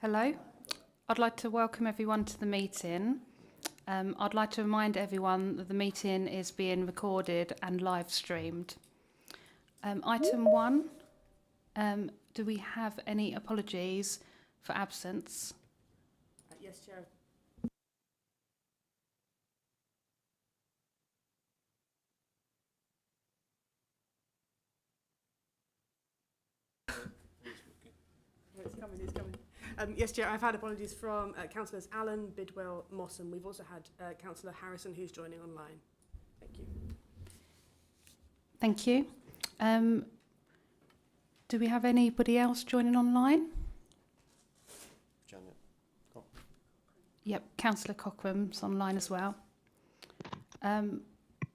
Hello, I'd like to welcome everyone to the meeting. I'd like to remind everyone that the meeting is being recorded and live streamed. Item 1, do we have any apologies for absence? Yes, Chair. It's coming. Yes, Chair, I've had apologies from Councillors Allen, Bidwell, Moss, and we've also had Councillor Harrison, who's joining online. Thank you. Thank you. Do we have anybody else joining online? Janet. Oh. Yep, Councillor Cochrane's online as well.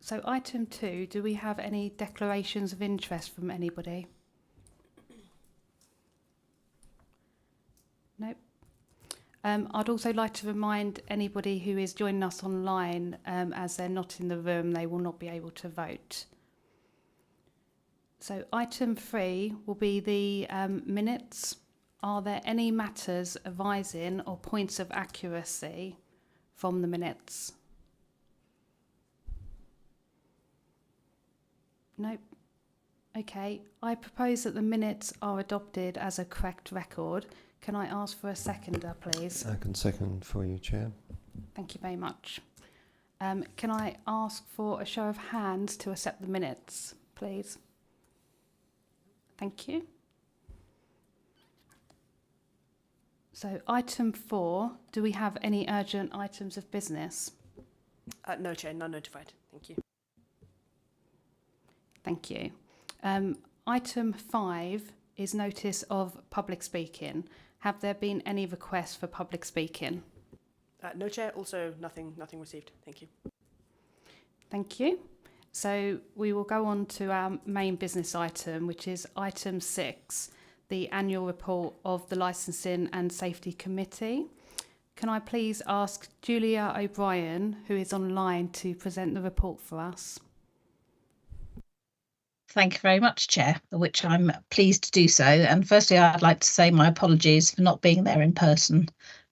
So item 2, do we have any declarations of interest from anybody? Nope. I'd also like to remind anybody who is joining us online, as they're not in the room, they will not be able to vote. So item 3 will be the minutes. Are there any matters arising or points of accuracy from the minutes? Nope. Okay, I propose that the minutes are adopted as a correct record. Can I ask for a seconder, please? I can second for you, Chair. Thank you very much. Can I ask for a show of hands to accept the minutes, please? Thank you. So item 4, do we have any urgent items of business? No, Chair, none notified. Thank you. Thank you. Item 5 is notice of public speaking. Have there been any requests for public speaking? No, Chair, also nothing received. Thank you. Thank you. So we will go on to our main business item, which is item 6, the annual report of the Licensing and Safety Committee. Can I please ask Julia O'Brien, who is online, to present the report for us? Thank you very much, Chair, which I'm pleased to do so. And firstly, I'd like to say my apologies for not being there in person.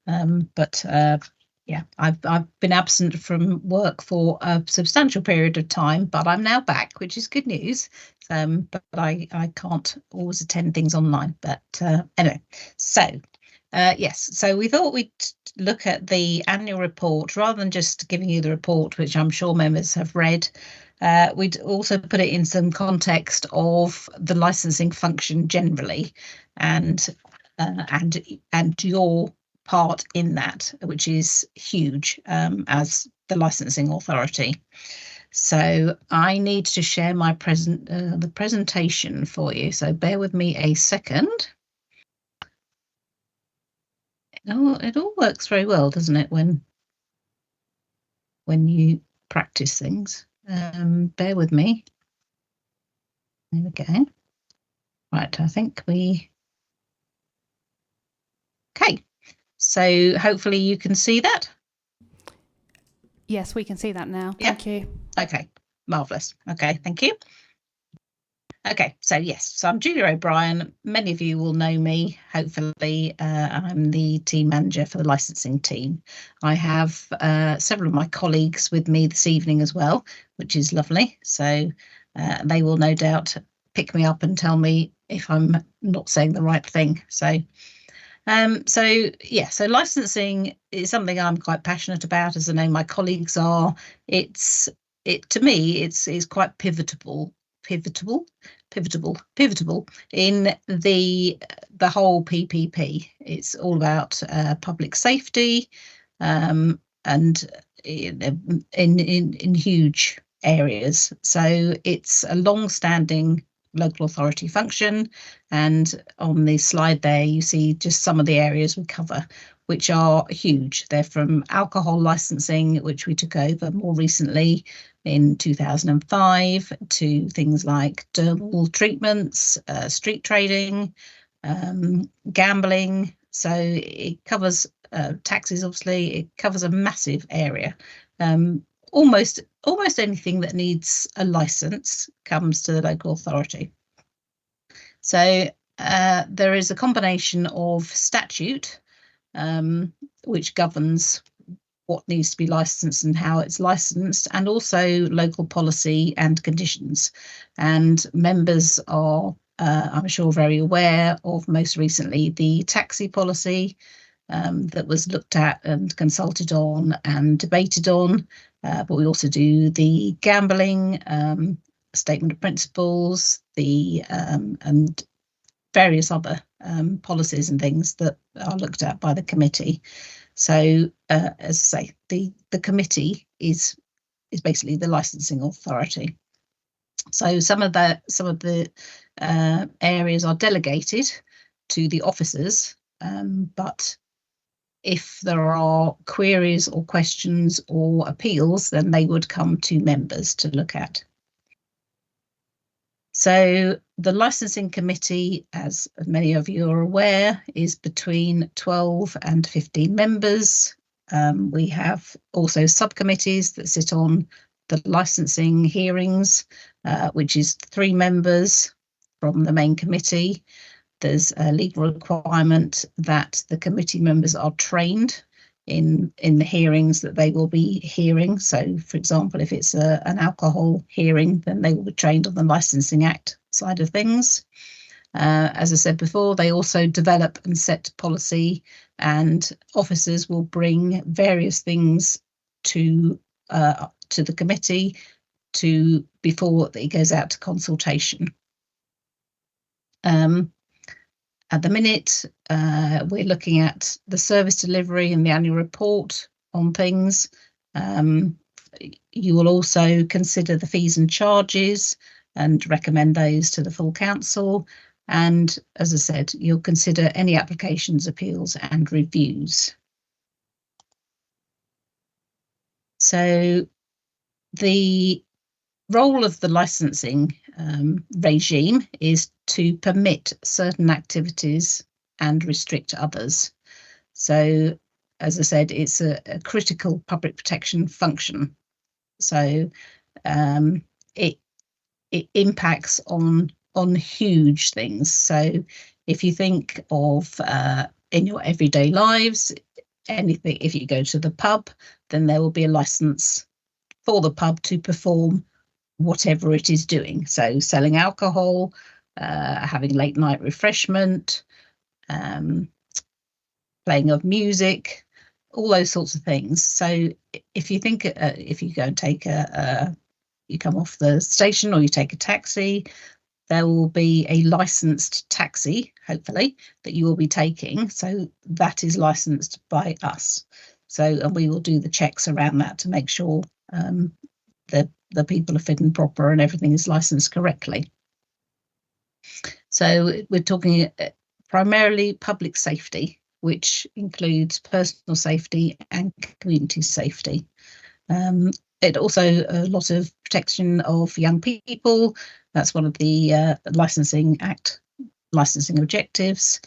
Yeah, I've been absent from work for a substantial period of time, but I'm now back, which is good news. But I can't always attend things online. But anyway, so yes, so we thought we'd look at the annual report rather than just giving you the report, which I'm sure members have read. We'd also put it in some context of the licensing function generally, and your part in that, which is huge as the licensing authority. So I need to share my the presentation for you. So bear with me a second. It all works very well, doesn't it, when you practice things. Bear with me. There we go. Right, I think okay. So hopefully you can see that. Yes, we can see that now. Thank you. Okay, marvellous. Okay, thank you. Okay, so yes, so I'm Julia O'Brien. Many of you will know me, hopefully. I'm the team manager for the licensing team. I have several of my colleagues with me this evening as well, which is lovely. So they will no doubt pick me up and tell me if I'm not saying the right thing. So licensing is something I'm quite passionate about, as I know my colleagues are. To me, it's quite pivotal in the whole PPP. It's all about public safety, and in huge areas. So it's a long-standing local authority function, and on the slide there you see just some of the areas we cover, which are huge. They're from alcohol licensing, which we took over more recently in 2005, to things like dermal treatments, street trading, gambling. So it covers taxes, obviously. It covers a massive area. Almost anything that needs a license comes to the local authority. So there is a combination of statute, which governs what needs to be licensed and how it's licensed, and also local policy and conditions. And members are, I'm sure, very aware of most recently the taxi policy that was looked at and consulted on and debated on. But we also do the gambling statement of principles, and various other policies and things that are looked at by the committee. So, as I say, the committee is basically the licensing authority. So some of the areas are delegated to the officers, but if there are queries or questions or appeals, then they would come to members to look at. So the licensing committee, as many of you are aware, is between 12 and 15 members. We have also subcommittees that sit on the licensing hearings, which is 3 members from the main committee. There's a legal requirement that the committee members are trained in the hearings that they will be hearing. So, for example, if it's an alcohol hearing, then they will be trained on the Licensing Act side of things. As I said before, they also develop and set policy, and officers will bring various things to the committee before it goes out to consultation. At the minute, we're looking at the service delivery and the annual report on things. You will also consider the fees and charges and recommend those to the full council. And as I said, you'll consider any applications, appeals and reviews. So the role of the licensing regime is to permit certain activities and restrict others. So, as I said, it's a critical public protection function. So it impacts on huge things. So if you think of in your everyday lives, anything, if you go to the pub, then there will be a license for the pub to perform whatever it is doing. So selling alcohol, having late night refreshment, playing of music, all those sorts of things. So if you think, if you go and take you come off the station or you take a taxi, there will be a licensed taxi, hopefully, that you will be taking. So that is licensed by us. So, and we will do the checks around that to make sure the people are fit and proper and everything is licensed correctly. So we're talking primarily public safety, which includes personal safety and community safety. It also a lot of protection of young people. That's one of the Licensing Act licensing objectives,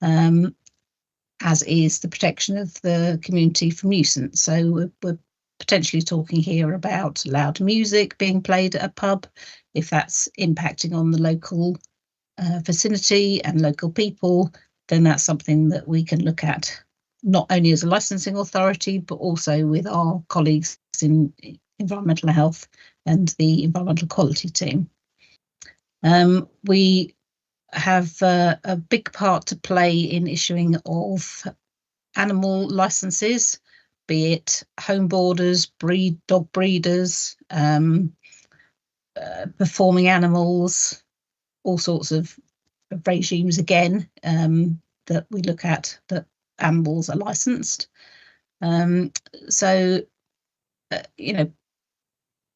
as is the protection of the community from nuisance. So we're potentially talking here about loud music being played at a pub, if that's impacting on the local vicinity and local people, then that's something that we can look at, not only as a licensing authority, but also with our colleagues in environmental health and the environmental quality team. We have a big part to play in issuing of animal licenses, be it home boarders, dog breeders, performing animals, all sorts of regimes again that we look at, that animals are licensed. So, you know,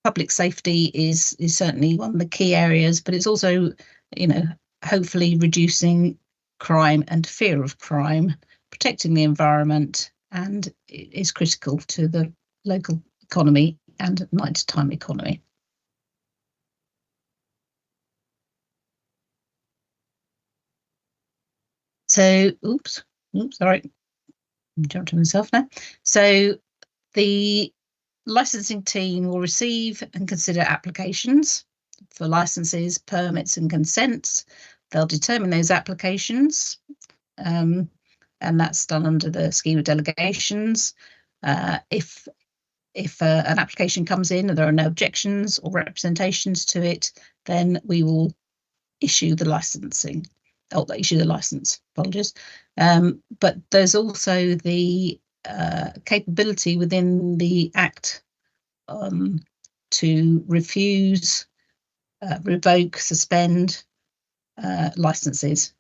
public safety is certainly one of the key areas, but it's also, you know, hopefully reducing crime and fear of crime, protecting the environment, and it is critical to the local economy and nighttime economy. So, oops, sorry, I jumped to myself now. So the licensing team will receive and consider applications for licenses, permits and consents They'll determine those applications, and that's done under the scheme of delegations. If an application comes in and there are no objections or representations to it, then we will issue the licensing. Oh, issue the license. Apologies. But there's also the capability within the Act to refuse, revoke, suspend licenses,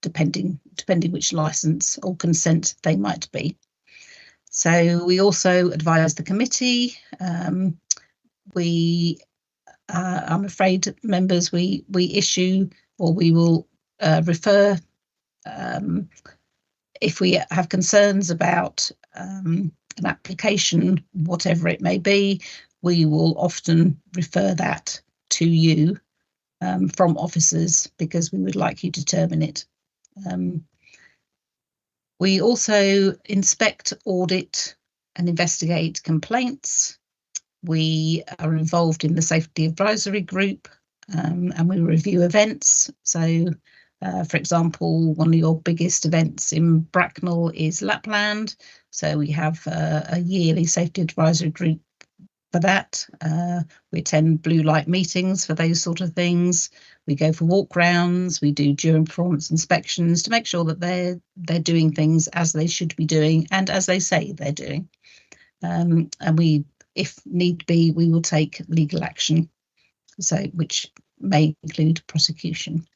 depending which license or consent they might be. So we also advise the committee. I'm afraid, members, we issue, or we will refer if we have concerns about an application, whatever it may be. We will often refer that to you from officers, because we would like you to determine it. We also inspect, audit and investigate complaints. We are involved in the Safety Advisory Group, and we review events. So, for example, one of your biggest events in Bracknell is Lapland. So we have a yearly Safety Advisory Group for that. We attend blue light meetings for those sort of things. We go for walk rounds. We do during performance inspections to make sure that they're doing things as they should be doing and as they say they're doing. And we, if need be, we will take legal action, so which may include prosecution.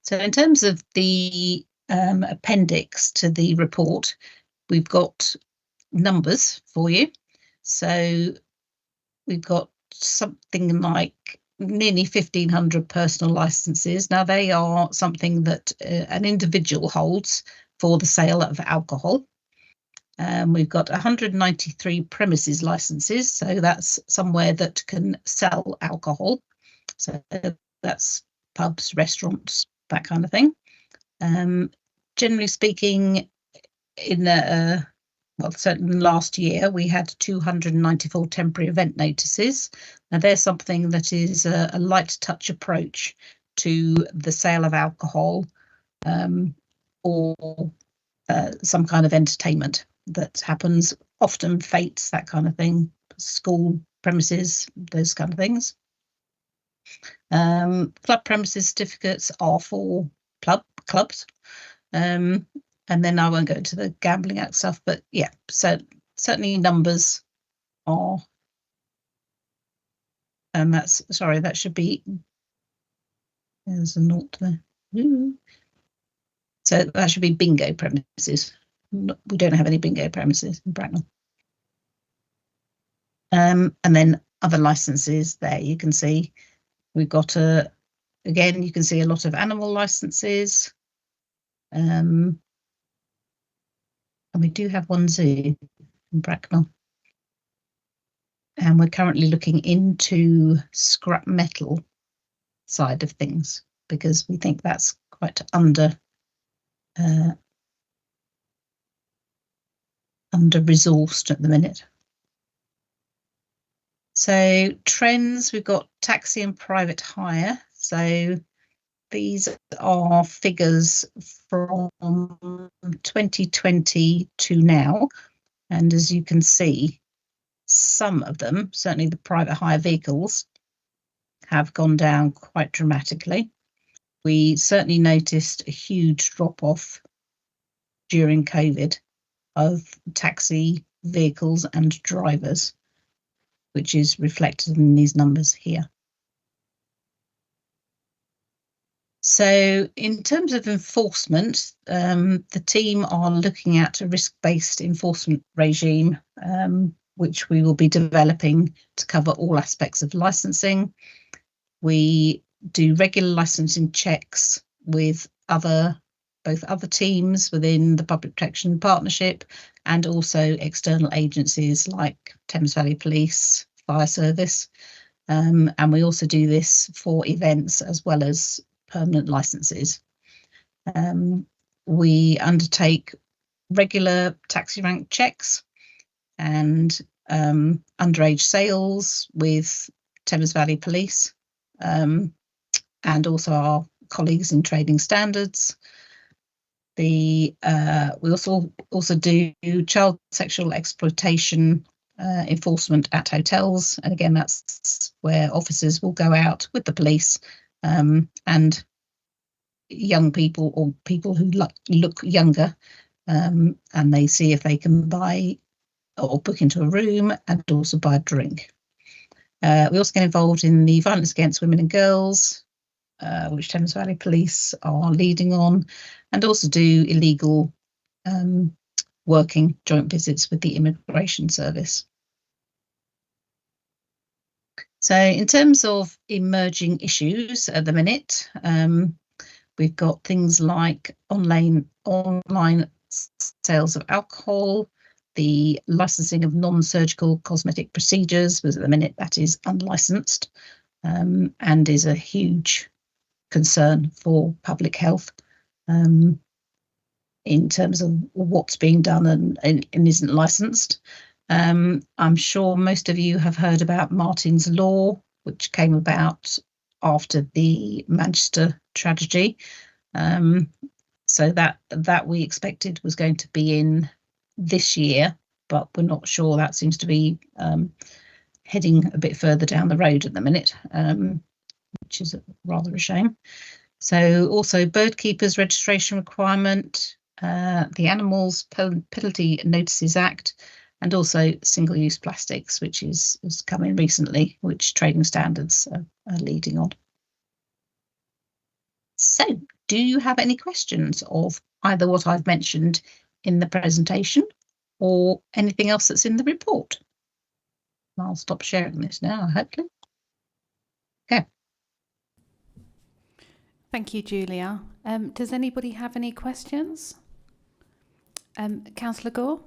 So in terms of the appendix to the report, we've got numbers for you. So we've got something like nearly 1,500 personal licenses. Now, they are something that an individual holds for the sale of alcohol. We've got 193 premises licenses, so that's somewhere that can sell alcohol. So that's pubs, restaurants, that kind of thing. Generally speaking, well, certainly last year, we had 294 temporary event notices. Now, there's something that is a light touch approach to the sale of alcohol or some kind of entertainment that happens, often fetes, that kind of thing, school premises, those kind of things. Club premises certificates are for clubs. And then I won't go into the Gambling Act stuff, but yeah, so certainly numbers are, and that's, sorry, that should be, there's a note there. So that should be bingo premises. We don't have any bingo premises in Bracknell. And then other licenses there, you can see we've got again, you can see a lot of animal licenses. And we do have one zoo in Bracknell. And we're currently looking into scrap metal side of things, because we think that's quite under-resourced at the minute. So trends, we've got taxi and private hire. So these are figures from 2020 to now. And as you can see, some of them, certainly the private hire vehicles, have gone down quite dramatically. We certainly noticed a huge drop-off during COVID of taxi vehicles and drivers, which is reflected in these numbers here. So in terms of enforcement, the team are looking at a risk-based enforcement regime, which we will be developing to cover all aspects of licensing. We do regular licensing checks with both other teams within the Public Protection Partnership and also external agencies like Thames Valley Police, Fire Service. And we also do this for events as well as permanent licenses. We undertake regular taxi rank checks and underage sales with Thames Valley Police, and also our colleagues in trading standards. We also do child sexual exploitation enforcement at hotels, and again that's where officers will go out with the police and young people or people who look younger, and they see if they can buy or book into a room and also buy a drink. We also get involved in the violence against women and girls, which Thames Valley Police are leading on, and also do illegal working joint visits with the Immigration Service. So in terms of emerging issues at the minute, we've got things like online sales of alcohol, the licensing of non-surgical cosmetic procedures, because at the minute that is unlicensed and is a huge concern for public health in terms of what's being done and isn't licensed. I'm sure most of you have heard about Martin's Law, which came about after the Manchester tragedy. So that we expected was going to be in this year, but we're not sure. That seems to be heading a bit further down the road at the minute, which is rather a shame. So also bird keepers registration requirement, the Animals Penalty Notices Act, and also single-use plastics, which is coming recently, which trading standards are leading on. So do you have any questions of either what I've mentioned in the presentation or anything else that's in the report? I'll stop sharing this now, hopefully. Okay. Thank you, Julia. Does anybody have any questions? Councillor Gore?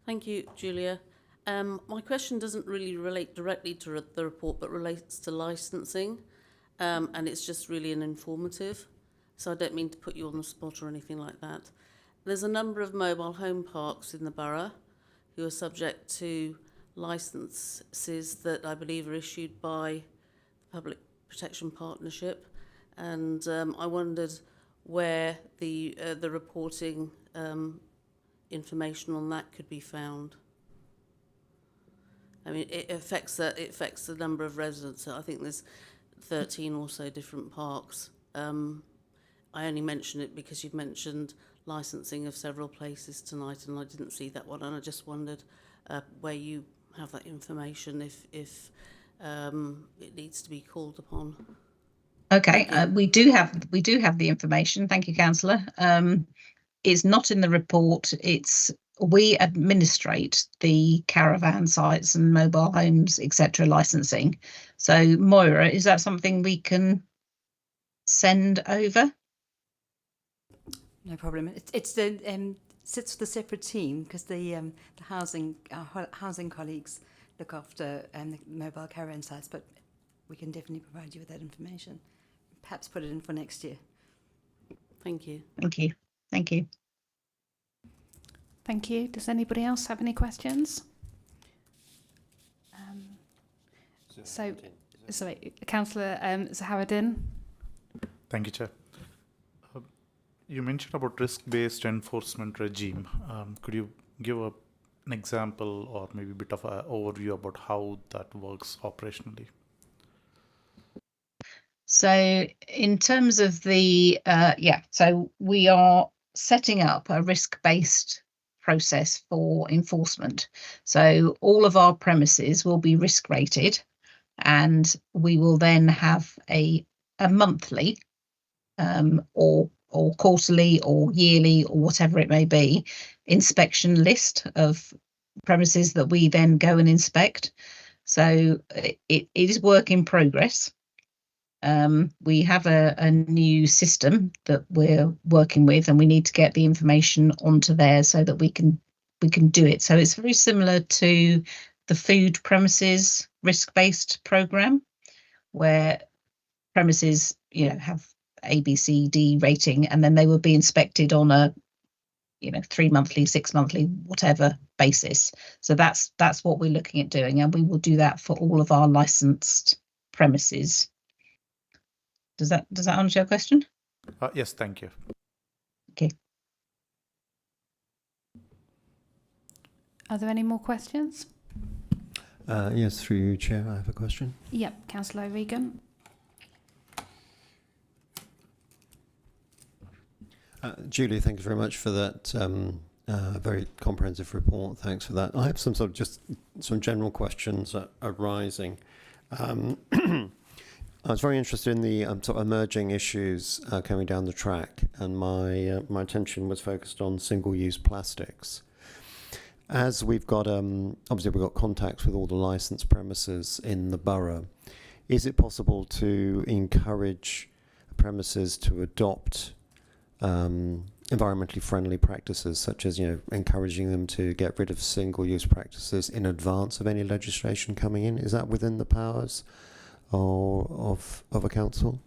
Thank you, Julia. My question doesn't really relate directly to the report, but relates to licensing, and it's just really an informative. So I don't mean to put you on the spot or anything like that. There's a number of mobile home parks in the borough who are subject to licences that I believe are issued by the Public Protection Partnership, and I wondered where the reporting information on that could be found. I mean, it affects the number of residents. I think there's 13 or so different parks. I only mention it because you've mentioned licensing of several places tonight, and I didn't see that one, and I just wondered where you have that information if it needs to be called upon. Okay, we do have the information. Thank you, Councillor. It's not in the report. We administrate the caravan sites and mobile homes, etc. licensing. So, Moira, is that something we can send over? No problem. It's the sits with a separate team because the housing colleagues look after the mobile caravan sites, but we can definitely provide you with that information. Perhaps put it in for next year. Thank you. Thank you. Thank you. Thank you. Does anybody else have any questions? Sorry, Councillor Zaharuddin. Thank you, Chair. You mentioned about risk-based enforcement regime. Could you give an example or maybe a bit of an overview about how that works operationally? So in terms of the, so we are setting up a risk-based process for enforcement. So all of our premises will be risk rated, and we will then have a monthly or quarterly or yearly or whatever it may be inspection list of premises that we then go and inspect. So it is work in progress. We have a new system that we're working with, and we need to get the information onto there so that we can do it. So it's very similar to the food premises risk-based program, where premises, have A, B, C, D rating, and then they will be inspected on a 3 monthly, 6 monthly, whatever basis. So that's what we're looking at doing, and we will do that for all of our licensed premises. Does that answer your question? Yes, thank you. Okay. Are there any more questions? Yes, through you, Chair, I have a question. Yep, Councillor O'Regan. Julie, thank you very much for that very comprehensive report. Thanks for that. I have some sort of just some general questions arising. I was very interested in the sort of emerging issues coming down the track, and my attention was focused on single-use plastics. As we've got, obviously we've got contacts with all the licensed premises in the borough, is it possible to encourage premises to adopt environmentally friendly practices, such as, encouraging them to get rid of single-use practices in advance of any legislation coming in? Is that within the powers of a council?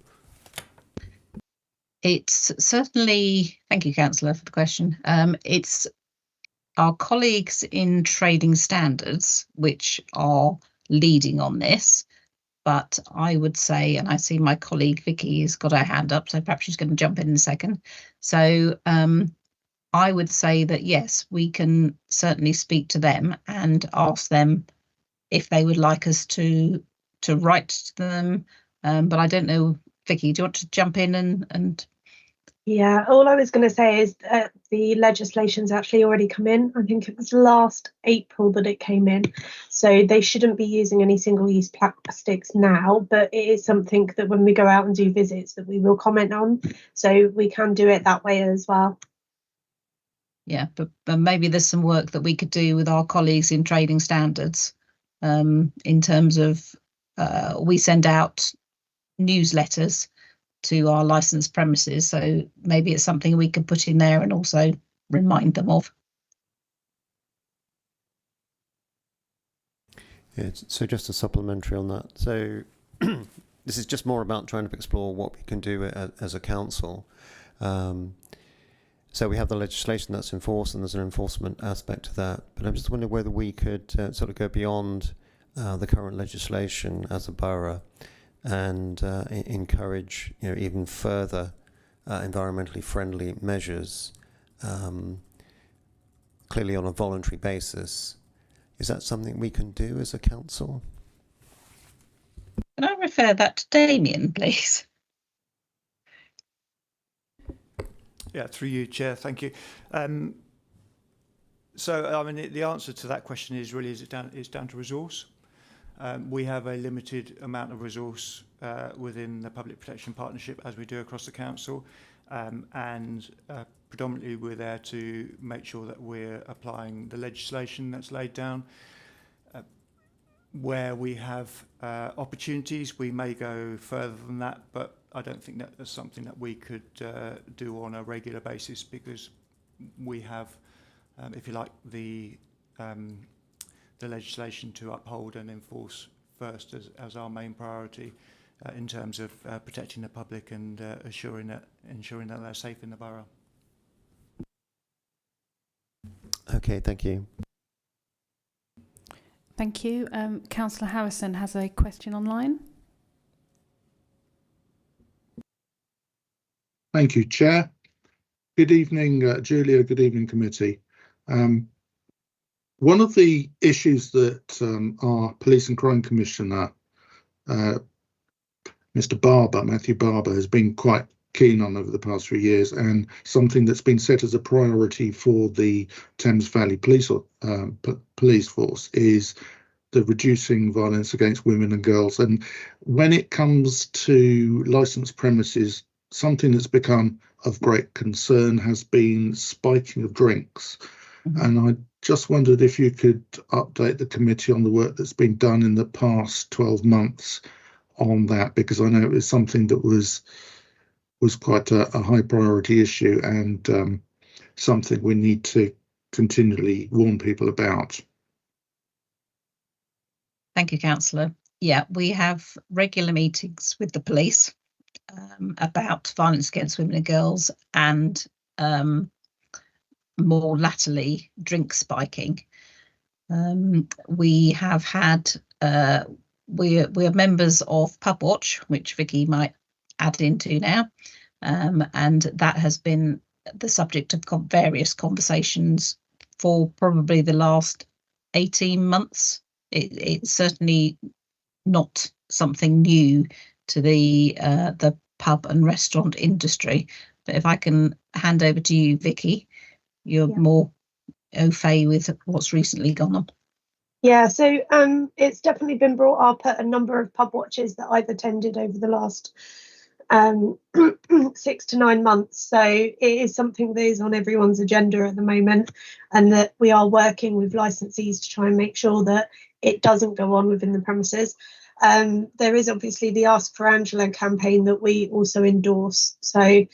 It's certainly, thank you, Councillor, for the question. It's our colleagues in trading standards which are leading on this, but I would say, and I see my colleague Vicky has got her hand up, so perhaps she's going to jump in a second. So I would say that yes, we can certainly speak to them and ask them if they would like us to write to them. But I don't know, Vicky, do you want to jump in and Yeah, all I was going to say is that the legislation's actually already come in. I think it was last April that it came in. So they shouldn't be using any single-use plastics now, but it is something that when we go out and do visits that we will comment on. So we can do it that way as well. Yeah, but maybe there's some work that we could do with our colleagues in trading standards in terms of we send out newsletters to our licensed premises, so maybe it's something we could put in there and also remind them of. Yeah, so just a supplementary on that. So this is just more about trying to explore what we can do as a council. So we have the legislation that's enforced, and there's an enforcement aspect to that. But I'm just wondering whether we could sort of go beyond the current legislation as a borough and encourage, even further environmentally friendly measures, clearly on a voluntary basis. Is that something we can do as a council? Can I refer that to Damien, please? Yeah, through you, Chair. Thank you. So, I mean, the answer to that question is really is down to resource. We have a limited amount of resource within the Public Protection Partnership, as we do across the council, and predominantly we're there to make sure that we're applying the legislation that's laid down. Where we have opportunities, we may go further than that, but I don't think that that's something that we could do on a regular basis, because we have, if you like, the legislation to uphold and enforce first as our main priority in terms of protecting the public and ensuring that they're safe in the borough. Okay, thank you. Thank you. Councillor Harrison has a question online. Thank you, Chair. Good evening, Julia. Good evening, committee. One of the issues that our Police and Crime Commissioner, Mr. Barber, Matthew Barber, has been quite keen on over the past few years, and something that's been set as a priority for the Thames Valley Police Force, is the reducing violence against women and girls. And when it comes to licensed premises, something that's become of great concern has been spiking of drinks. And I just wondered if you could update the committee on the work that's been done in the past 12 months on that, because I know it was something that was quite a high priority issue, and something we need to continually warn people about. Thank you, Councillor. Yeah, we have regular meetings with the police about violence against women and girls, and more latterly, drink spiking. We have had, we're members of Pub Watch, which Vicky might add into now. And that has been the subject of various conversations for probably the last 18 months. It's certainly not something new to the pub and restaurant industry. But if I can hand over to you, Vicky, you're more au fait with what's recently gone on. Yeah, so it's definitely been brought up at a number of pub watches that I've attended over the last 6 to 9 months. So it is something that is on everyone's agenda at the moment, and that we are working with licensees to try and make sure that it doesn't go on within the premises. There is obviously the Ask for Angela campaign that we also endorse. So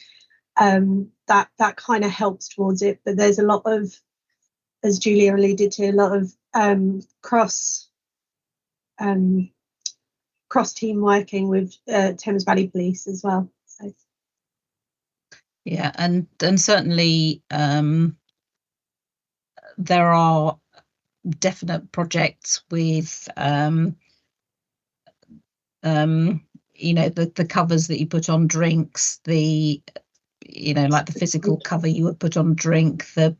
that kind of helps towards it. But there's a lot of, as Julia alluded to, a lot of cross team working with Thames Valley Police as well. So. Yeah, and certainly there are definite projects with you know, the covers that you put on drinks, the, you know, like the physical cover you would put on drink, the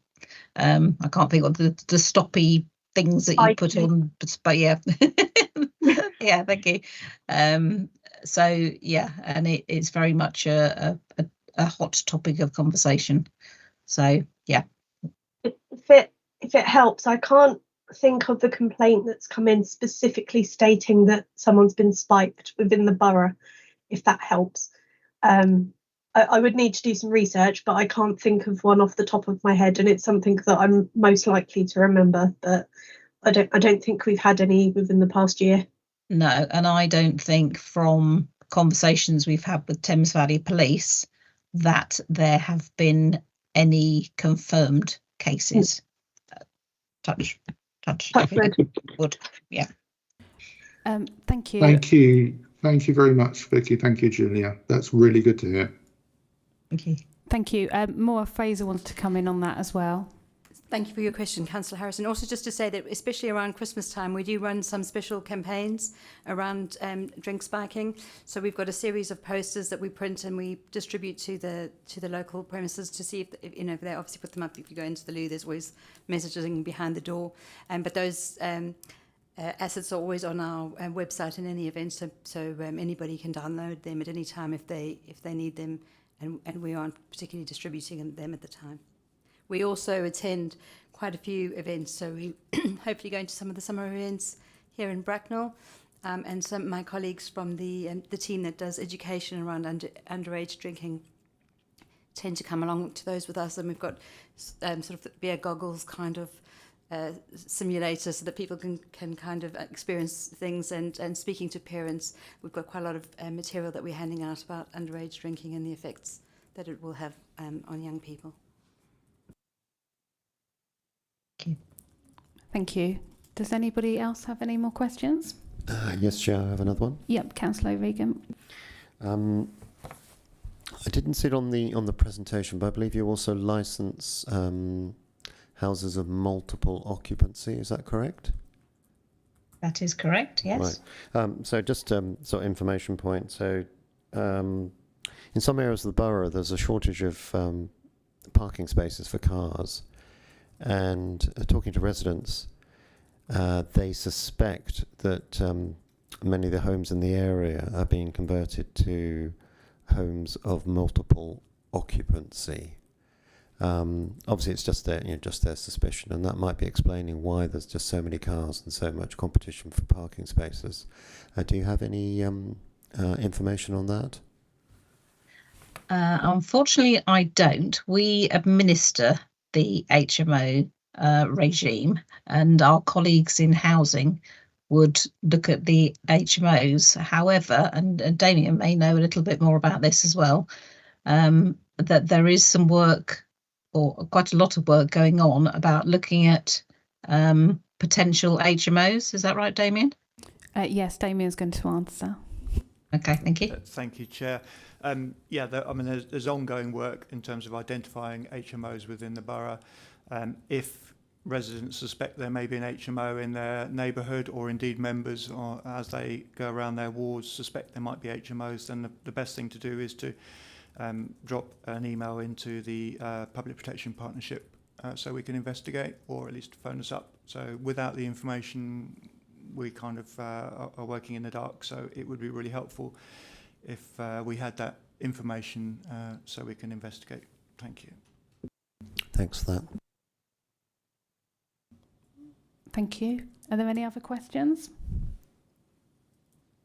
I can't think of the stoppy things that you put on, but yeah. Yeah, thank you. So yeah, and it's very much a hot topic of conversation. So yeah. If it helps, I can't think of the complaint that's come in specifically stating that someone's been spiked within the borough, if that helps. I would need to do some research, but I can't think of one off the top of my head, and it's something that I'm most likely to remember, but I don't think we've had any within the past year. No, and I don't think from conversations we've had with Thames Valley Police that there have been any confirmed cases. Touch wood. Yeah. Thank you. Thank you very much, Vicky. Thank you, Julia. That's really good to hear. Thank you. Thank you. Maura Fraser wants to come in on that as well. Thank you for your question, Councillor Harrison. Also, just to say that especially around Christmas time, we do run some special campaigns around drink spiking. So we've got a series of posters that we print and we distribute to the local premises to see if you know, they obviously put them up. If you go into the loo, there's always messaging behind the door. But those assets are always on our website in any event, so anybody can download them at any time if they need them, and we aren't particularly distributing them at the time. We also attend quite a few events, so we hopefully going to some of the summer events here in Bracknell, and some of my colleagues from the team that does education around underage drinking tend to come along to those with us, and we've got sort of beer goggles kind of simulator so that people can kind of experience things, and speaking to parents, we've got quite a lot of material that we're handing out about underage drinking and the effects that it will have on young people. Thank you. Does anybody else have any more questions? Yes, Chair, I have another one. Yep, Councillor O'Regan. I didn't see it on the presentation, but I believe you also license houses of multiple occupancy. Is that correct? That is correct, yes. Right. So just sort of information point. So in some areas of the borough, there's a shortage of parking spaces for cars. And talking to residents, they suspect that many of the homes in the area are being converted to homes of multiple occupancy. Obviously, it's just their suspicion, and that might be explaining why there's just so many cars and so much competition for parking spaces. Do you have any information on that? Unfortunately, I don't. We administer the HMO regime, and our colleagues in housing would look at the HMOs. However, and Damien may know a little bit more about this as well, that there is some work, or quite a lot of work going on about looking at potential HMOs. Is that right, Damien? Yes, Damien's going to answer. Okay, thank you. Thank you, Chair. Yeah, there's ongoing work in terms of identifying HMOs within the borough. If residents suspect there may be an HMO in their neighbourhood, or indeed members, or as they go around their wards, suspect there might be HMOs, then the best thing to do is to drop an email into the Public Protection Partnership so we can investigate, or at least phone us up. So without the information, we kind of are working in the dark. So it would be really helpful if we had that information so we can investigate. Thank you. Thanks for that. Thank you. Are there any other questions?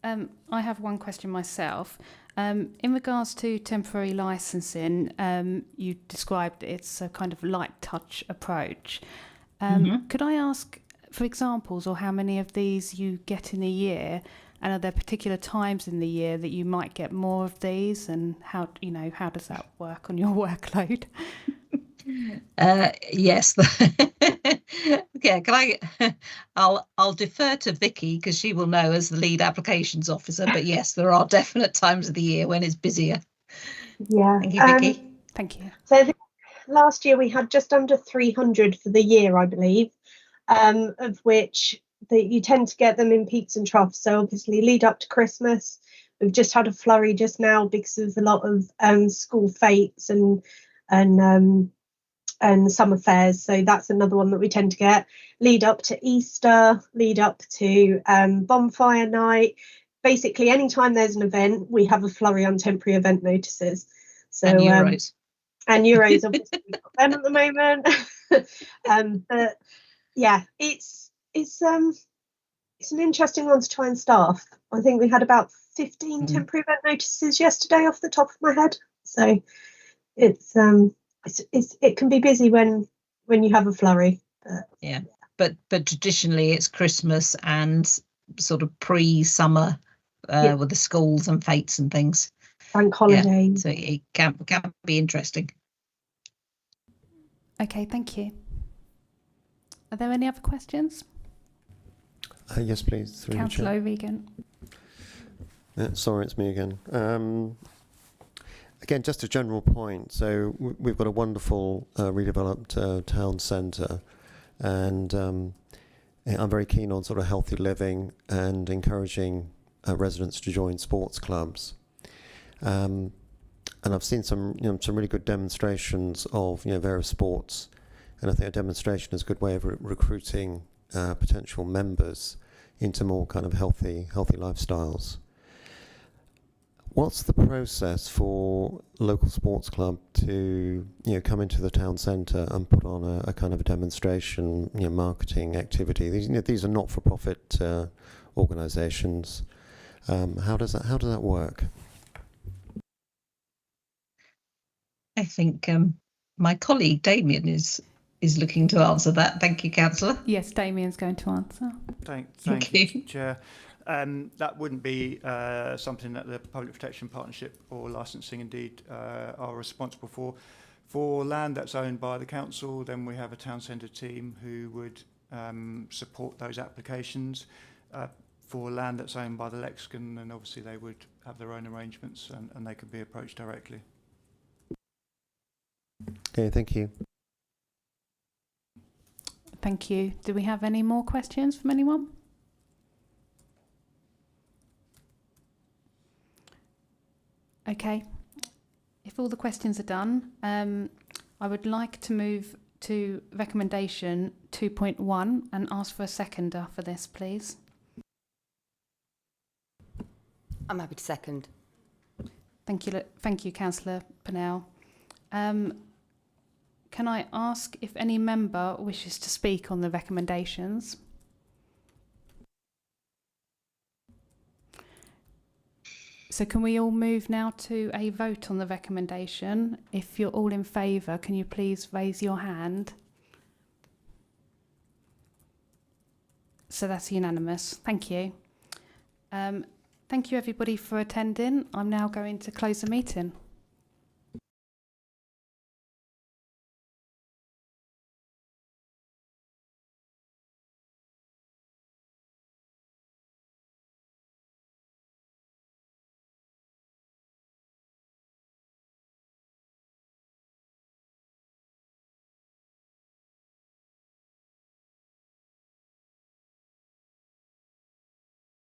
I have one question myself. In regards to temporary licensing, you described it's a kind of light touch approach. Could I ask for examples, or how many of these you get in a year, and are there particular times in the year that you might get more of these, and how does that work on your workload? Yes. Yeah, I'll defer to Vicky because she will know as the lead applications officer, but yes, there are definite times of the year when it's busier. Yeah. Thank you, Vicky. Thank you. So last year we had just under 300 for the year, I believe, of which you tend to get them in peaks and troughs. So obviously lead up to Christmas, we've just had a flurry just now because of a lot of school fetes and summer fairs. So that's another one that we tend to get. Lead up to Easter, lead up to bonfire night. Basically, anytime there's an event, we have a flurry on temporary event notices. So and Euros. And Euros, obviously, we've got them at the moment. But yeah, it's an interesting one to try and staff. I think we had about 15 temporary event notices yesterday off the top of my head. So it can be busy when you have a flurry. But traditionally it's Christmas and sort of pre-summer with the schools and fetes and things. Bank holidays. So it can be interesting. Okay, thank you. Are there any other questions? Yes, please. Councillor O'Regan. Sorry, it's me again. Again, just a general point. So we've got a wonderful redeveloped town centre, and I'm very keen on sort of healthy living and encouraging residents to join sports clubs. And I've seen some really good demonstrations of various sports, and I think a demonstration is a good way of recruiting potential members into more kind of healthy lifestyles. What's the process for a local sports club to come into the town centre and put on a kind of a demonstration marketing activity? These are not-for-profit organisations. How does that work? I think my colleague Damien is looking to answer that. Thank you, Councillor. Yes, Damien's going to answer. Thank you, Chair. That wouldn't be something that the Public Protection Partnership or licensing indeed are responsible for. For land that's owned by the council, then we have a town centre team who would support those applications. For land that's owned by the Lexicon, then obviously they would have their own arrangements and they could be approached directly. Okay, thank you. Thank you. Do we have any more questions from anyone? Okay. If all the questions are done, I would like to move to recommendation 2.1 and ask for a seconder for this, please. I'm happy to second. Thank you, Councillor Pennell. Can I ask if any member wishes to speak on the recommendations? So can we all move now to a vote on the recommendation? If you're all in favour, can you please raise your hand? So that's unanimous. Thank you. Thank you everybody for attending. I'm now going to close the meeting.